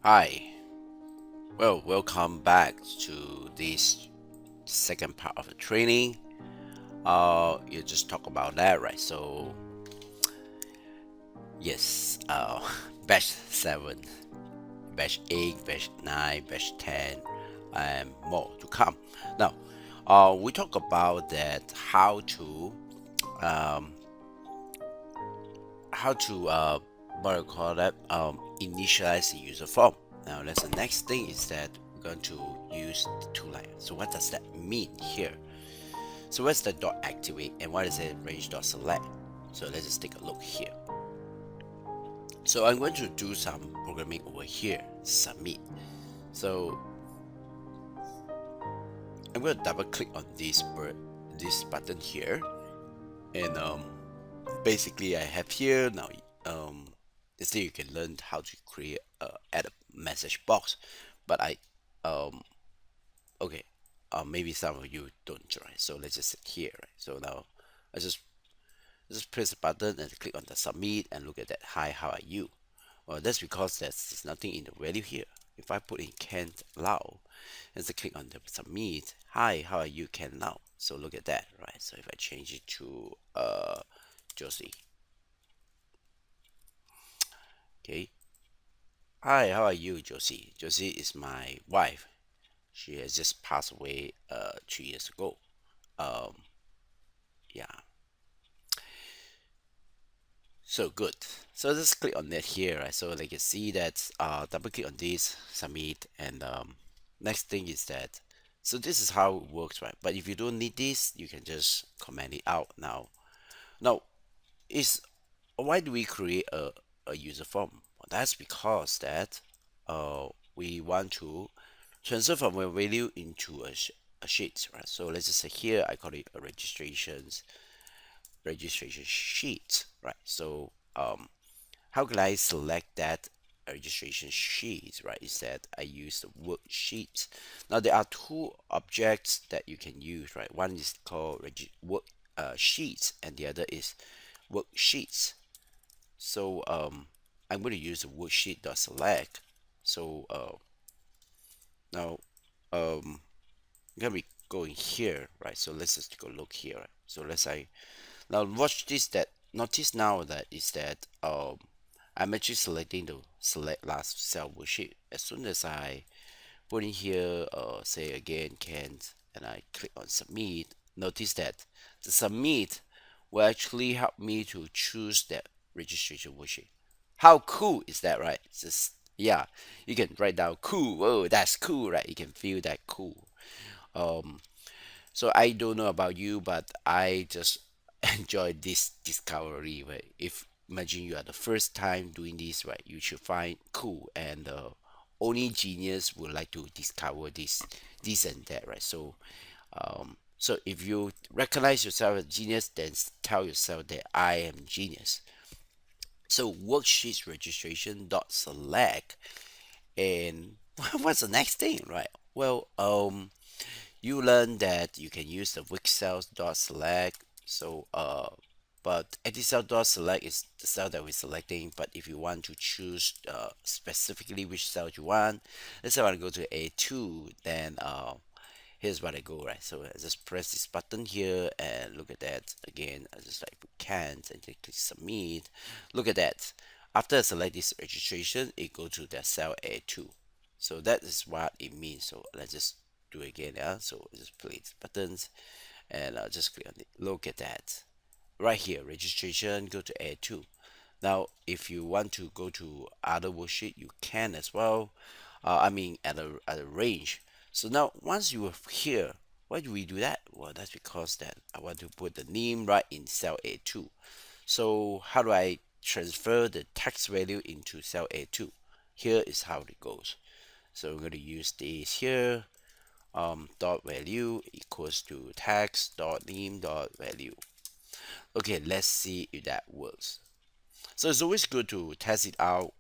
Hi, well, welcome back to this second part of the training. You just talk about that, right? So, yes, batch 7, batch 8, batch 9, batch 10, and more to come. Now, we talk about that um, how to, what do you call that, initialize the user form. Now, that's the next thing is that we're going to use the two line. So, what does that mean here? So where's the dot activate and what is it range dot select? So let's just take a look here. So I'm going to do some programming over here, submit. So I'm going to double click on this button here, and basically I have here now. Instead you can learn how to create add a message box, but um okay, maybe some of you don't try. So let's just sit here. Right? So now I just press the button and click on the submit and look at that. Hi, how are you? Well, that's because there's nothing in the value here. If I put in can't allow, and so click on the submit. Hi, how are you? Can allow. So look at that, right? So if I change it to Josie, okay. Hi, how are you, Josie? Josie is my wife. She has just passed away 2 years ago. Um, yeah. So good. So just click on that here, right? So like you see that double click on this, submit, and next thing is that so this is how it works, right? But if you don't need this, you can just comment it out now. Now, is why do we create a user form? Well, that's because that we want to transfer from a value into a sheet, right? So let's just say here I call it a registration sheet, right? So how can I select that registration sheet, right? Is that I use the worksheet. Now there are two objects that you can use, right? One is called work sheets and the other is worksheets. So I'm going to use the worksheet dot select. So now I'm gonna be going here, right? So let's just take a look here. Right? So let's say now watch this. That notice now that is that I'm actually selecting the select last cell worksheet. As soon as I put in here, say again can't, and I click on submit, notice that the submit will actually help me to choose that registration worksheet. How cool is that, right? It's just, yeah, you can write down cool. Oh, that's cool, right? You can feel that cool. Um, so I don't know about you, but I just enjoy this discovery. Right? If imagine you are the first time doing this, right? You should find cool, and only genius would like to discover this and that, right? So if you recognize yourself as genius, then tell yourself that I am genius. So worksheets registration dot select, and what's the next thing, right? Well, you learn that you can use the weak cells dot select. So but edit cell dot select is the cell that we're selecting. But if you want to choose specifically which cell you want, let's say I want to go to A2, then here's what I go, right? So I just press this button here and look at that again. I just like put can't and then click submit. Look at that. After I select this registration, it go to the cell A2. So that is what it means. So let's just do it again. Yeah. So just place buttons and just click on it. Look at that. Right here, registration. Go to A2. Now, if you want to go to other worksheet, you can as well. I mean, at a range. So now, once you are here, why do we do that? Well, that's because that I want to put the name right in cell A2. So how do I transfer the text value into cell A2? Here is how it goes. So we're going to use this here. Dot value equals to text dot name dot value. Okay, let's see if that works. So it's always good to test it out.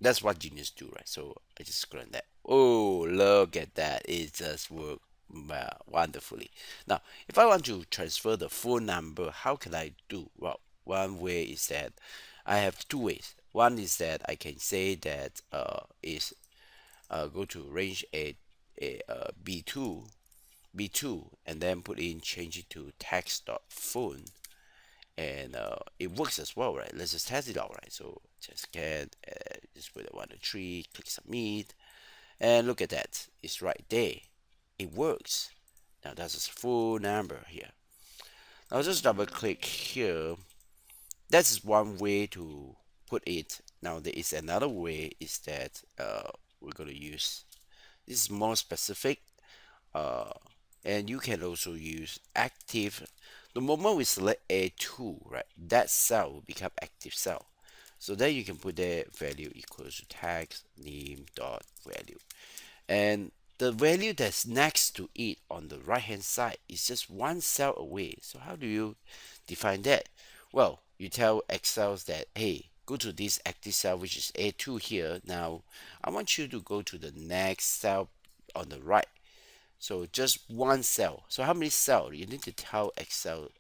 That's what genius do, right? So I just click on that. Oh, look at that! It just worked wonderfully. Now, if I want to transfer the phone number, how can I do? Well, one way is that I have two ways. One is that I can say that is go to range B2, and then put in change it to text.phone, and it works as well, right? Let's just test it out, right? So just get just put it 1 to 3, click submit, and look at that, it's right there, it works. Now that's a full number here. I'll just double click here. That's one way to put it. Now there is another way, is that we're going to use, this is more specific, uh, and you can also use active. The moment we select A2, right, that cell will become active cell. So then you can put the value equals to text name dot value, and the value that's next to it on the right hand side is just one cell away. So how do you define that? Well, you tell Excel that, hey, go to this active cell which is A2 here. Now I want you to go to the next cell on the right. So just one cell. So how many cells? You need to tell Excel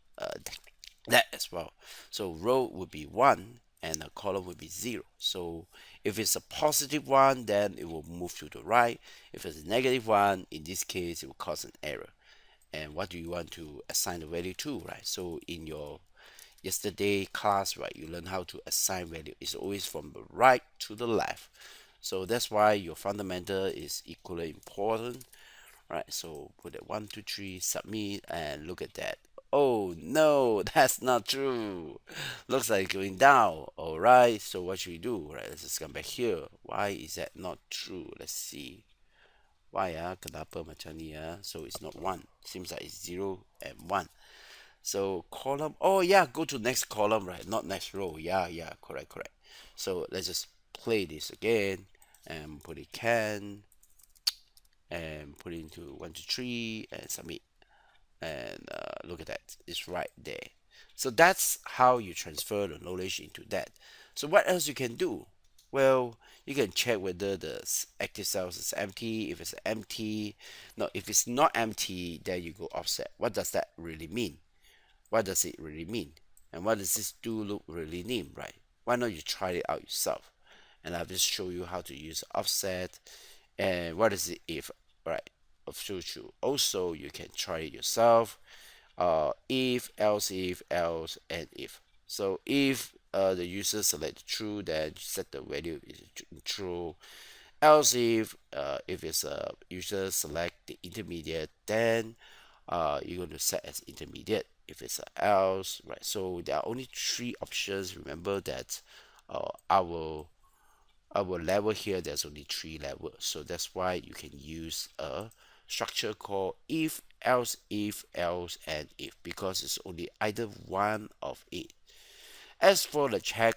that as well. So row would be 1 and a column would be 0. So if it's a positive one, then it will move to the right. If it's a negative one, in this case, it will cause an error. And what do you want to assign the value to, right? So in your yesterday class, right, you learn how to assign value. It's always from the right to the left. So that's why your fundamental is equally important, right? So put it 1 2 3, submit, and look at that. Oh no, that's not true. Looks like going down. All right, so what should we do? Right, let's just come back here. Why is that not true? Let's see. Why kenapa macam ni So it's not 1. Seems like it's 0 and 1. So column, oh yeah, go to next column, right? Not next row. Yeah, correct. So let's just play this again and put it can and put it into 1 2 3 and submit, and look at that, it's right there. So that's how you transfer the knowledge into that. So what else you can do? Well, you can check whether the active cells is empty. If it's empty, no, if it's not empty, then you go offset. What does that really mean? What does it really mean? And what does this do look really mean, right? Why not you try it out yourself? And I'll just show you how to use offset and what is it if, right, of true. Also, you can try it yourself. If, else, and if. So if the user select true, then set the value is true. Else if it's a user select the intermediate, then you're going to set as intermediate. If it's a else, right? So there are only 3 options. Remember that our level here, there's only 3 levels, so that's why you can use a structure called if, else, and if, because it's only either one of it. As for the check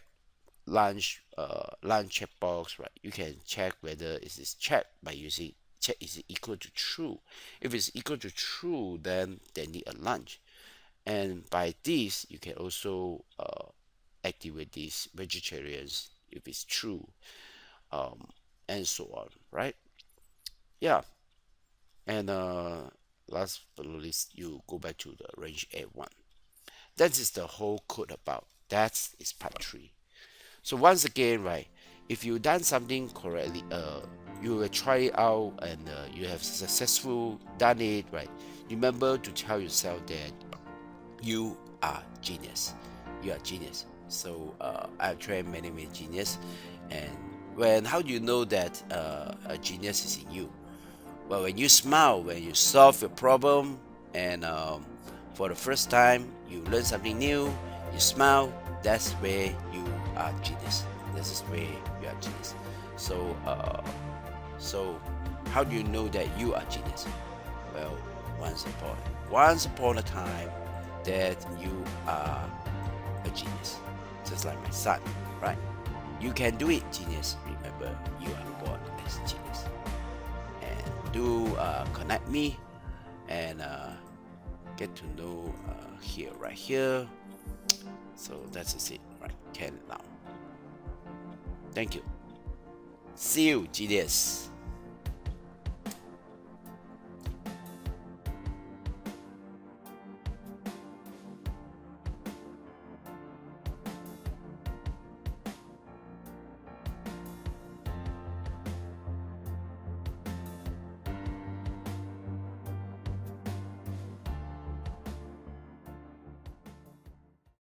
lunch checkbox, right, you can check whether it is checked by using check is it equal to true. If it's equal to true, then they need a lunch, and by this you can also activate these vegetarians if it's true, um, and so on, right? Yeah, and last but not least, you go back to the range A1. That is the whole code about. That is part 3. So once again, right, if you done something correctly, you will try it out and you have successful done it, right? Remember to tell yourself that you are genius. You are genius. So I've trained many genius, and how do you know that a genius is in you? Well, when you smile, when you solve your problem, and for the first time you learn something new, you smile. That's where you are genius. This is where you are genius. So, so how do you know that you are genius? Well, once upon a time, that you are a genius, just like my son, right? You can do it, genius. Remember, you are born as genius. And do connect me and get to know here, right here. So that's it, right? Can now. Thank you. See you, genius.